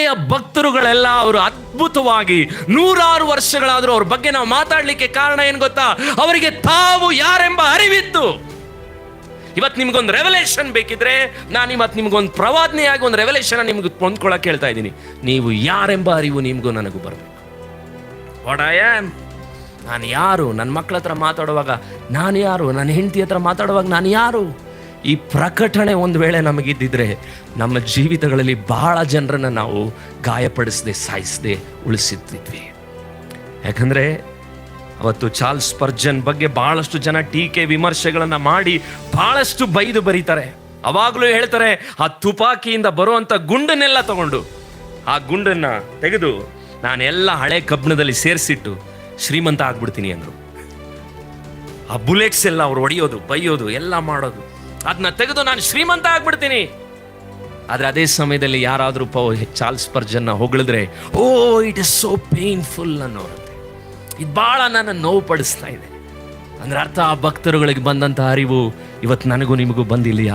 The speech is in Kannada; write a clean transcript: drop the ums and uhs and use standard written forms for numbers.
ಹಳೆಯ ಭಕ್ತರುಗಳೆಲ್ಲ ಅವರು ಅದ್ಭುತವಾಗಿ 100 ವರ್ಷಗಳಾದರೂ ಅವ್ರ ಬಗ್ಗೆ ನಾವು ಮಾತಾಡಲಿಕ್ಕೆ ಕಾರಣ ಏನು ಗೊತ್ತಾ? ಅವರಿಗೆ ತಾವು ಯಾರೆಂಬ ಅರಿವಿತ್ತು. ಇವತ್ತು ನಿಮ್ಗೊಂದು ರೆವಲೇಷನ್ ಬೇಕಿದ್ರೆ ನಾನು ಇವತ್ತು ನಿಮ್ಗೊಂದು ಪ್ರವಾದನೆಯಾಗಿ ಒಂದು ರೆವಲೇಷನ್ ನಿಮ್ಗೆ ಹೊಂದ್ಕೊಳಕ್ಕೆ ಹೇಳ್ತಾ ಇದ್ದೀನಿ. ನೀವು ಯಾರೆಂಬ ಅರಿವು ನಿಮಗೂ ನನಗೂ ಬರಬೇಕು. ವಾಟ್ ಐ ಆಮ್, ನಾನು ಯಾರು? ನನ್ನ ಮಕ್ಕಳ ಹತ್ರ ಮಾತಾಡುವಾಗ ನಾನು ಯಾರು? ನನ್ನ ಹೆಂಡತಿ ಹತ್ರ ಮಾತಾಡುವಾಗ ನಾನು ಯಾರು? ಈ ಪ್ರಕಟಣೆ ಒಂದು ವೇಳೆ ನಮಗಿದ್ದಿದ್ರೆ ನಮ್ಮ ಜೀವಿತಗಳಲ್ಲಿ ಬಹಳ ಜನರನ್ನು ನಾವು ಗಾಯಪಡಿಸದೆ ಸಾಯಿಸದೆ ಉಳಿಸಿದ್ವಿ. ಯಾಕಂದರೆ ಅವತ್ತು ಚಾರ್ಲ್ಸ್ ಸ್ಪರ್ಜನ್ ಬಗ್ಗೆ ಬಹಳಷ್ಟು ಜನ ಟೀಕೆ ವಿಮರ್ಶೆಗಳನ್ನು ಮಾಡಿ ಬಹಳಷ್ಟು ಬೈದು ಬರೀತಾರೆ. ಅವಾಗಲೂ ಹೇಳ್ತಾರೆ, ಆ ತುಪಾಕಿಯಿಂದ ಬರುವಂಥ ಗುಂಡನ್ನೆಲ್ಲ ತಗೊಂಡು ಆ ಗುಂಡನ್ನು ತೆಗೆದು ನಾನೆಲ್ಲ ಹಳೆ ಕಬ್ಬಿಣದಲ್ಲಿ ಸೇರಿಸಿಟ್ಟು ಶ್ರೀಮಂತ ಆಗ್ಬಿಡ್ತೀನಿ ಅಂದರು. ಆ ಬುಲೆಟ್ಸ್ ಎಲ್ಲ ಅವ್ರು ಹೊಡೆಯೋದು, ಬೈಯೋದು ಎಲ್ಲ ಮಾಡೋದು, ಅದನ್ನ ತೆಗೆದು ನಾನು ಶ್ರೀಮಂತ ಆಗ್ಬಿಡ್ತೀನಿ. ಆದರೆ ಅದೇ ಸಮಯದಲ್ಲಿ ಯಾರಾದರೂ ಚಾರ್ಲ್ಸ್ ಸ್ಪರ್ಜನ್ನ ಹೊಗಳಿದ್ರೆ, oh it is so painful ಅನ್ನೋರಂತೆ. ಇದು ಭಾಳ ನನ್ನ ನೋವು ಪಡಿಸ್ತಾ ಇದೆ. ಅಂದ್ರೆ ಅರ್ಥ, ಆ ಭಕ್ತರುಗಳಿಗೆ ಬಂದಂಥ ಅರಿವು ಇವತ್ತು ನನಗೂ ನಿಮಗೂ ಬಂದಿಲ್ಲ.